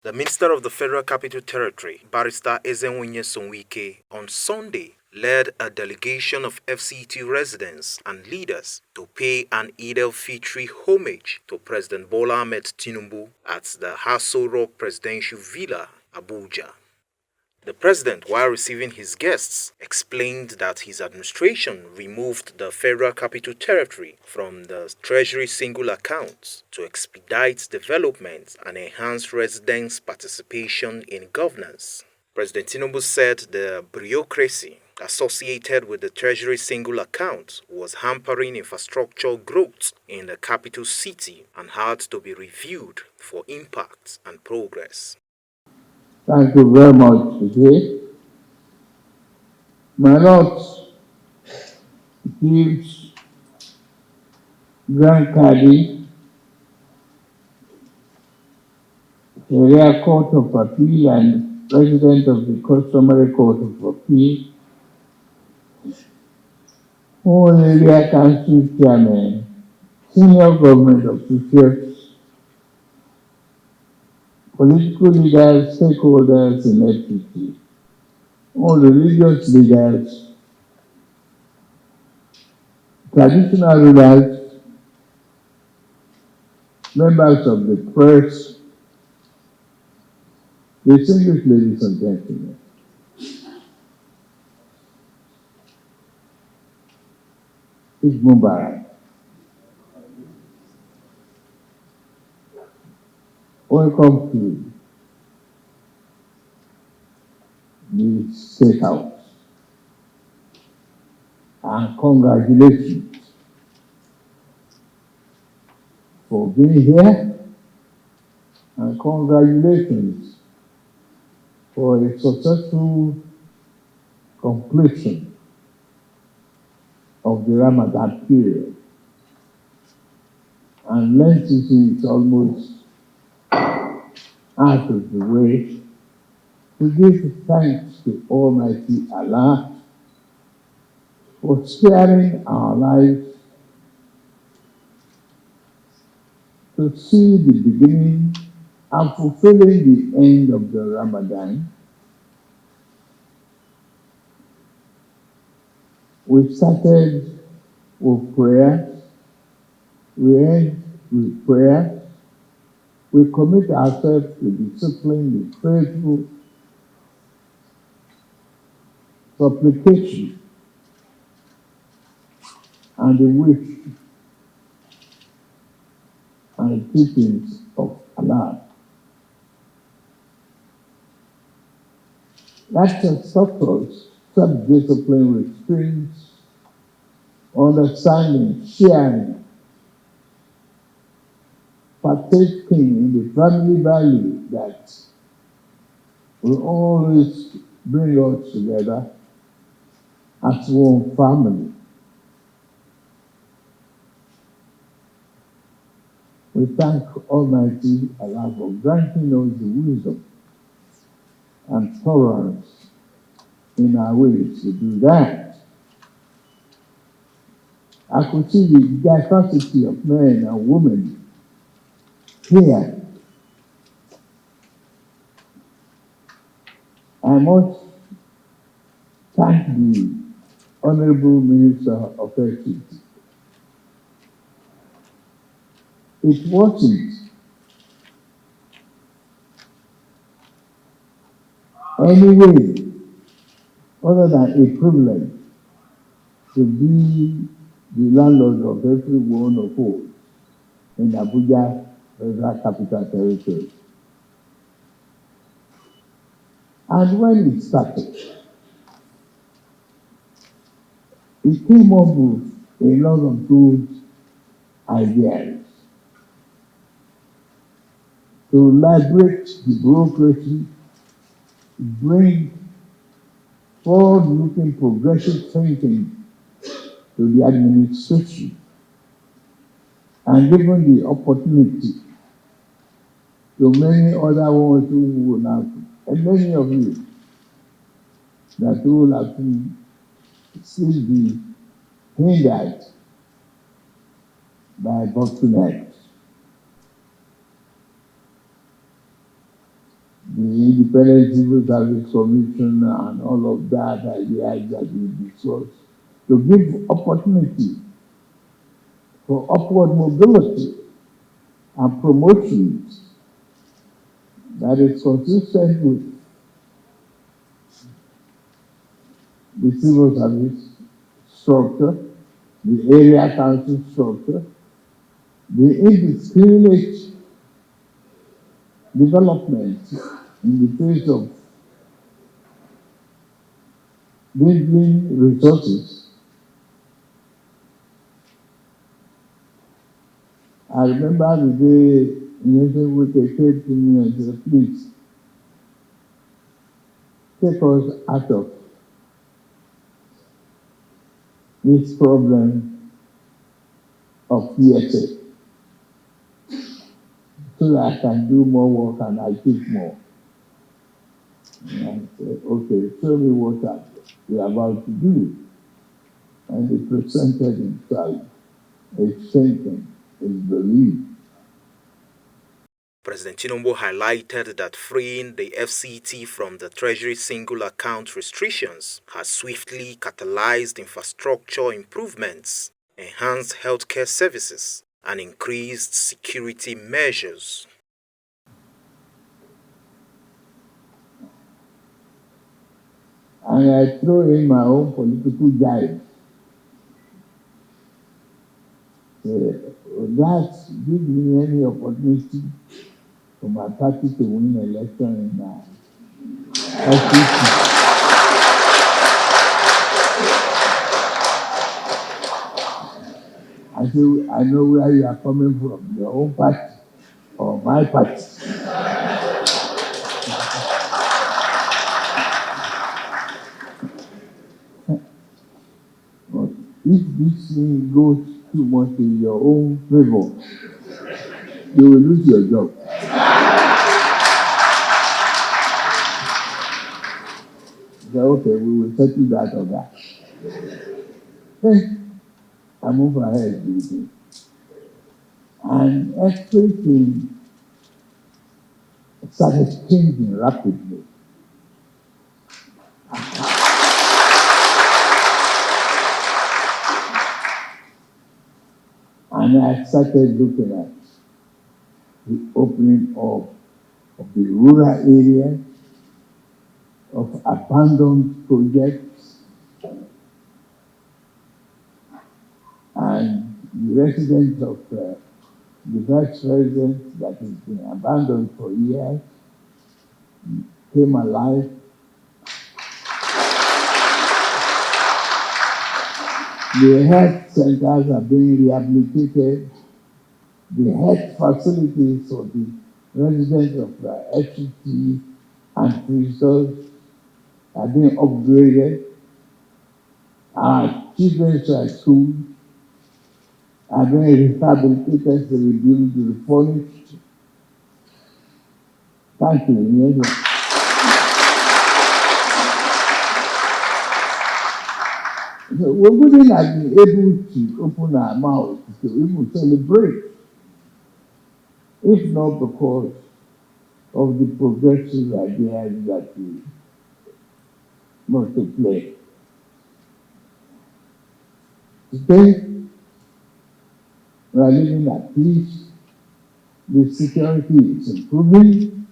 The Minister of the Federal Capital Territory, Barrister Wike, on Sunday led a delegation of FCT residents and leaders to pay an Eid-el-Fitr homage to President Bola Ahmed Tinubu at the Hasso Rock Presidential Villa, Abuja. The president, while receiving his guests, explained that his administration removed the Federal Capital Territory from the Treasury single accounts to expedite development and enhance residents' participation in governance. President Tinubu said the bureaucracy associated with the Treasury single account was hampering infrastructure growth in the capital city and had to be reviewed for impact and progress. Thank you very much today. My Lord gives Grand Cadi, Area Court of Appeal and President of the Customary Court of Appeal, all area council chairmen, senior government officials, political leaders, stakeholders in FCT, all religious leaders, traditional rulers, members of the press, distinguished ladies and gentlemen. It's Mubarak. Welcome to the State House. And congratulations for being here, and congratulations for a successful completion of the Ramadan period. And Lent is almost out of the way. We give thanks to Almighty Allah for sparing our lives to see the beginning and fulfilling the end of the Ramadan. We started with prayer, we end with prayer. We commit ourselves to discipline, the faithful supplication, and the wish and teachings of Allah. That's a success, self-discipline, restraints, understanding, sharing, partaking in the family value that will always bring us together as one family. We thank Almighty Allah for granting us the wisdom and tolerance in our ways to do that. I could see the diversity of men and women here. I must thank the Honorable Minister of Justice. It wasn't any way other than a privilege to be the landlord of every one of us in Abuja, Federal Capital Territory. And when it started, it came up with a lot of good ideas to liberate the bureaucracy, bring forward-looking progressive thinking to the administration, and given the opportunity to many other ones who will have, and many of you that will have to still be hindered by bottlenecks. the Independent Civil Service Commission and all of that ideas that we discussed, to give opportunity for upward mobility and promotions that is consistent with the civil service structure, the area council structure, the indiscriminate development in the face of building resources. I remember the day Nation Wike came to me and said, please, take us out of this problem of PSA so that I can do more work and I teach more. And I said, okay, show me what you're about to do. And he presented himself, his thinking, his belief. President Tinubu highlighted that freeing the FCT from the Treasury single account restrictions has swiftly catalyzed infrastructure improvements, enhanced healthcare services, and increased security measures. And I throw in my own political guide. That gives me any opportunity for my party to win election in FCT. I say, I know where you are coming from, your own party or my party. But if this thing goes too much in your own favor, you will lose your job. I say, okay, we will settle that or that. Then I move ahead with it. And everything started changing rapidly. And I started looking at the opening up of the rural areas, of abandoned projects, and the residents of the village residents that has been abandoned for years came alive. The health centers are being rehabilitated. The health facilities for the residents of the FCT and prisons are being upgraded. Our children's schools are being rehabilitated, rebuilt, refurnished. Thank you. So we wouldn't have been able to open our mouths to even celebrate if not because of the progressive ideas that we multiply. Today, we are living at peace. The security is improving.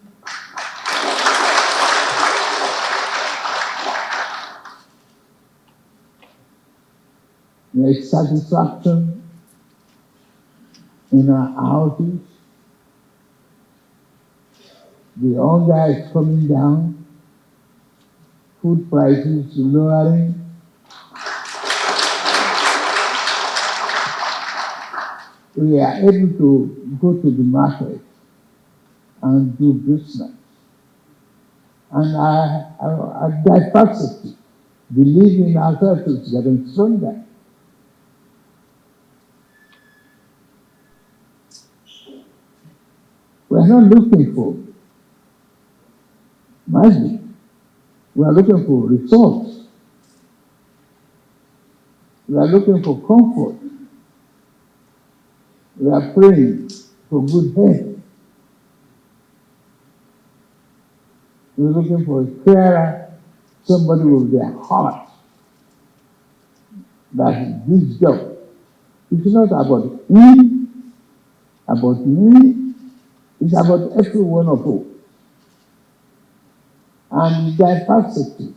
There is satisfaction in our houses. The hunger is coming down. Food prices lowering. We are able to go to the market and do business. And our diversity, believe in ourselves, is getting stronger. We are not looking for magic. We are looking for results. We are looking for comfort. We are praying for good health. We're looking for a carer, somebody with their heart. That this job, it's not about him, about me, it's about every one of us. And the diversity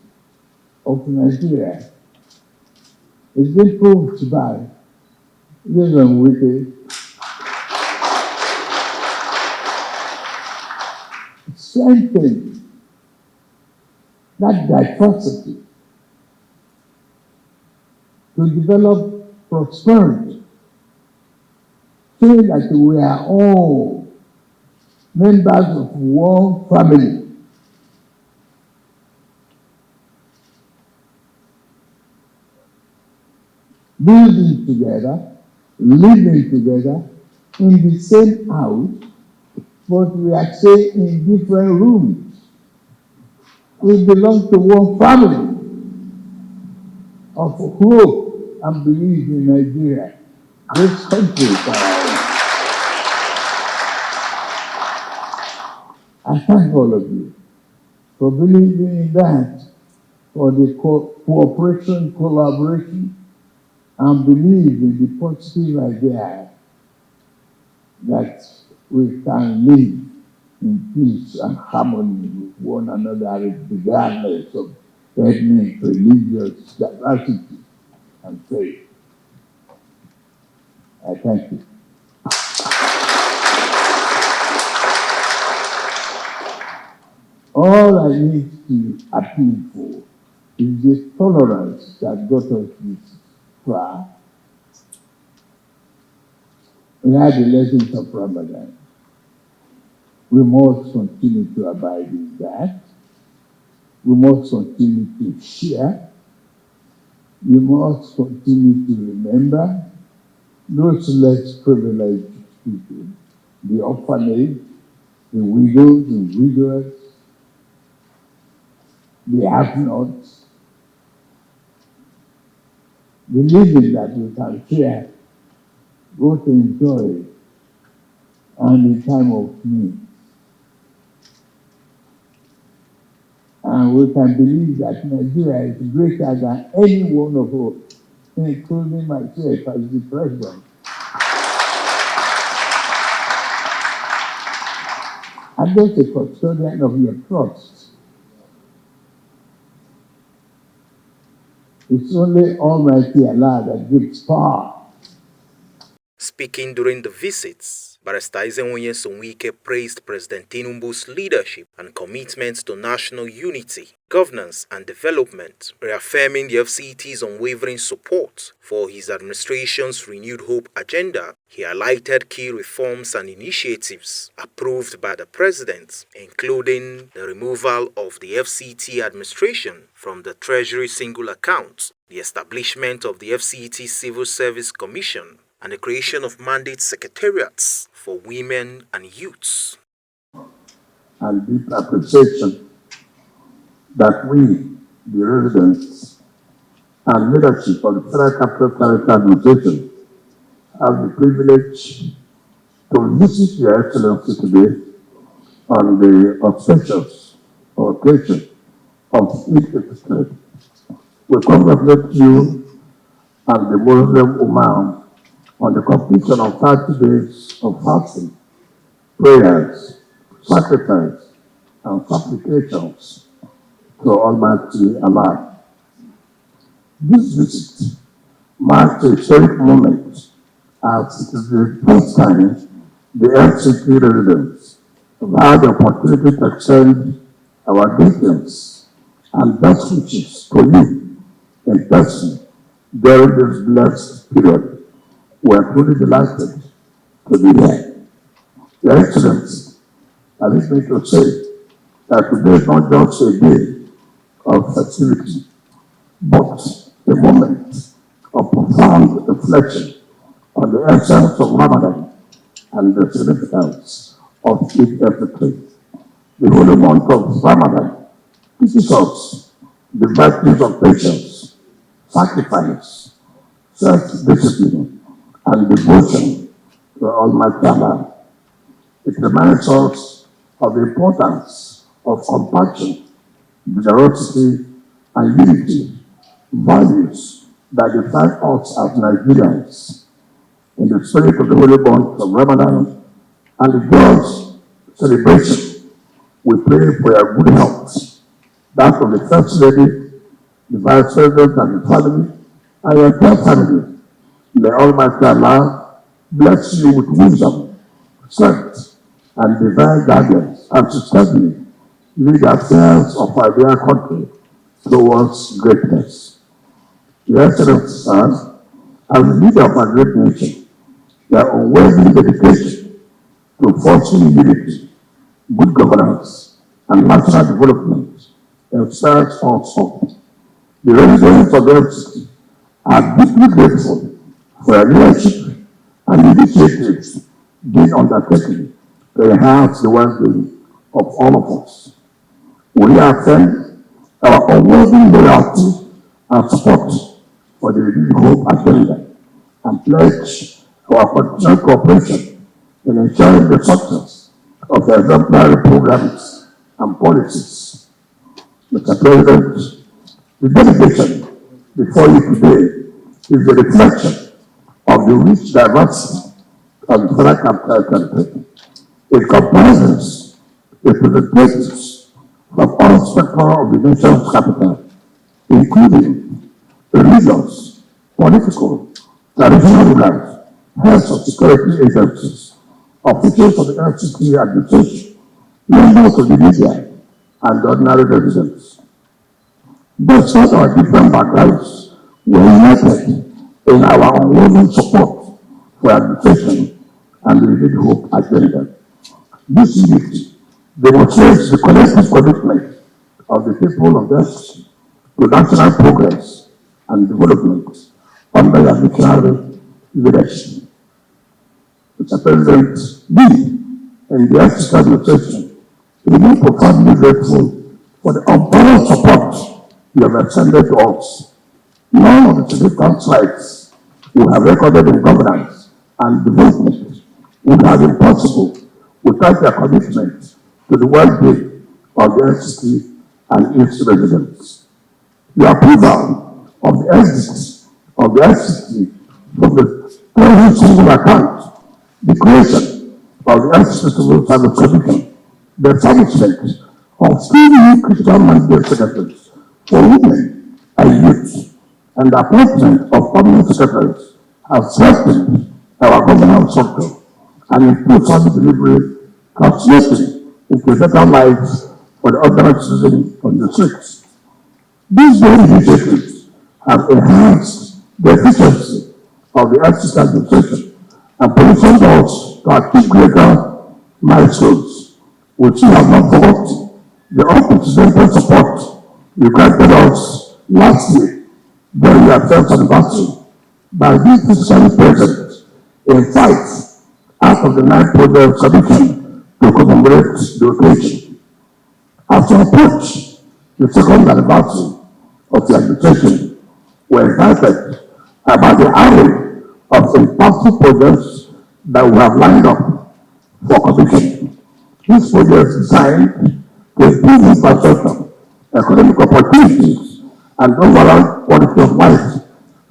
of Nigeria is being proved by President Wike strengthening that diversity to develop prosperity, so that we are all members of one family. Building together, living together in the same house, but we are staying in different rooms. We belong to one family of hope and belief in Nigeria. This country is our own. I thank all of you for believing in that, for the cooperation, collaboration, and believe in the positive idea that we can live in peace and harmony with one another, regardless of ethnic, religious diversity and faith. I thank you. All I need to appeal for is the tolerance that got us this far. We had the lessons of Ramadan. We must continue to abide in that. We must continue to share. We must continue to remember those less privileged people, the orphanage, the widows and widowers, the have-nots, believing that we can share both in joy and in time of need. And we can believe that Nigeria is greater than any one of us, including myself as the president. I'm just a custodian of your trust. It's only Almighty Allah that gives power. Speaking during the visits, Barrister Ezenwonye Sonwike praised President Tinubu's leadership and commitment to national unity, governance and development, reaffirming the FCT's unwavering support for his administration's renewed hope agenda. He highlighted key reforms and initiatives approved by the president, including the removal of the FCT administration from the Treasury single account, the establishment of the FCT Civil Service Commission, and the creation of mandate secretariats for women and youths. And deep appreciation that we, the residents and leadership of the Federal Capital Territory Administration, have the privilege to visit Your Excellency today on the auspicious occasion of Eid-el-Fitr. We congratulate you and the Muslim Ummah on the completion of 30 days of fasting, prayers, sacrifice, and supplications to Almighty Allah. This visit marks a historic moment as it is the first time the FCT residents have had the opportunity to extend our greetings and best wishes to you in person during this blessed period. We are truly delighted to be here. Your Excellency, permit me to say that today is not just a day of festivity, but a moment of profound reflection on the essence of Ramadan and the significance of Eid-el-Fitr. The holy month of Ramadan teaches us the virtues of patience, sacrifice, self-discipline, and devotion to Almighty Allah. It reminds us of the importance of compassion, generosity, and unity, values that define us as Nigerians. In the spirit of the holy month of Ramadan and the God's celebration, we pray for your good health, that of the First Lady, the Vice President and the family, and your entire family. May Almighty Allah bless you with wisdom, strength, and divine guidance, and successfully lead the affairs of our dear country towards greatness. Your Excellency, sir, as the leader of our great nation, your unwavering dedication to fostering unity, good governance, and national development inspires us all. The residents of the FCT are deeply grateful for your leadership and initiatives being undertaken to enhance the well-being of all of us. We affirm our unwavering loyalty and support for the renewed hope agenda and pledge our continued cooperation in ensuring the success of the exemplary programs and policies. Mr. President, the delegation before you today is a reflection of the rich diversity of the federal capital territory. It comprises representatives from all sectors of the nation's capital, including religious, political, traditional rulers, heads of security agencies, officials of the FCT administration, members of the media, and ordinary residents. Despite our different backgrounds, we are united in our unwavering support for administration and the renewed hope agenda. This unity demonstrates the collective commitment of the people of the FCT to national progress and development under your missionary leadership. Mr. President, we and the FCT administration remain profoundly grateful for the unparalleled support you have extended to us. None of the significant strides we have recorded in governance and development would have been possible without your commitment to the well-being of the FCT and its residents. The approval of the exit of the FCT from the Treasury Single Account, the creation of the FCT Civil Service Commission, the establishment of 2 new critical mandate secretaries for women and youth, and the appointment of permanent secretaries have strengthened our governance structure and improved service delivery, translating into better lives for the ordinary citizens on the streets. These very initiatives have enhanced the efficiency of the FCT administration and positioned us to achieve greater milestones, which we have not forgotten the unprecedented support you granted us last year during your 10th anniversary by being physically present in 5 out of the 9 projects commissioned to commemorate the occasion. As we approach the 2nd anniversary of the administration, we're excited about the array of impactful projects that we have lined up for commission. These projects designed to improve infrastructure, economic opportunities, and overall quality of life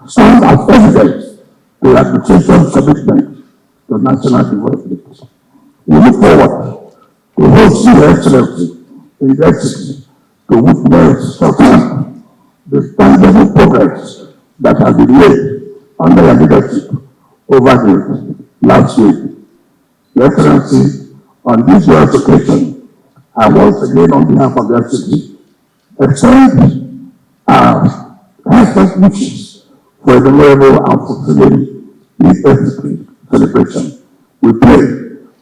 stand as evidence to the administration's commitment to national development. We look forward to hosting Your Excellency in the FCT to witness firsthand the tangible progress that has been made under your leadership over the last week. Your Excellency, on this year's occasion, I once again, on behalf of the FCT, extend our heartfelt wishes for a memorable and fulfilling Eid-el-Fitr celebration. We pray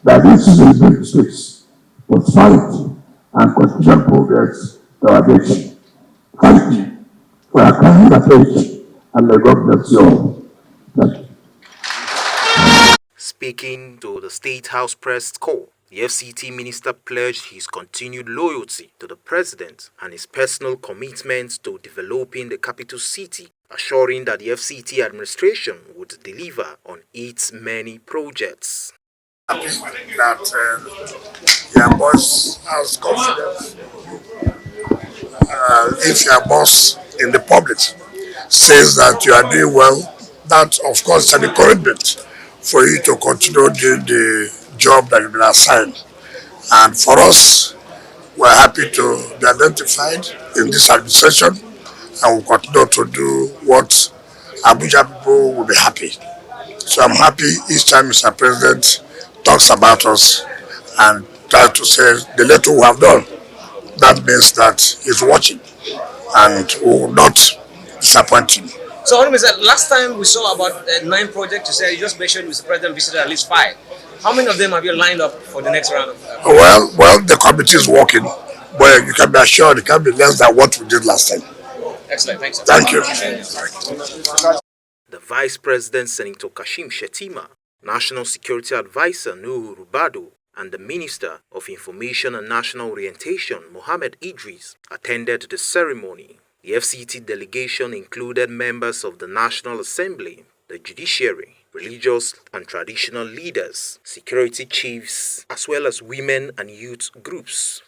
that this season brings peace, prosperity, and continued progress to our nation. Thank you for your kind attention, and may God bless you all. Thank you. Speaking to the State House Press Corps, the FCT minister pledged his continued loyalty to the president and his personal commitment to developing the capital city, assuring that the FCT administration would deliver on its many projects. happy that your boss has confidence. If your boss in the public says that you are doing well, that of course is an encouragement for you to continue doing the job that you've been assigned. And for us, we're happy to be identified in this administration and we'll continue to do what Abuja people will be happy. So I'm happy each time Mr. President talks about us and tries to say the little we have done. That means that he's watching and we will not disappoint him. So, Ahmed, last time we saw about 9 projects, you said you just mentioned Mr. President visited at least 5. How many of them have you lined up for the next round of projects? Well, the committee is working, but you can be assured it can be less than what we did last time. Excellent, thanks. Thank you. The Vice President, Senator Kashim Shettima, National Security Advisor Nuhu Rubadu, and the Minister of Information and National Orientation, Mohammed Idris, attended the ceremony. The FCT delegation included members of the National Assembly, the judiciary, religious and traditional leaders, security chiefs, as well as women and youth groups.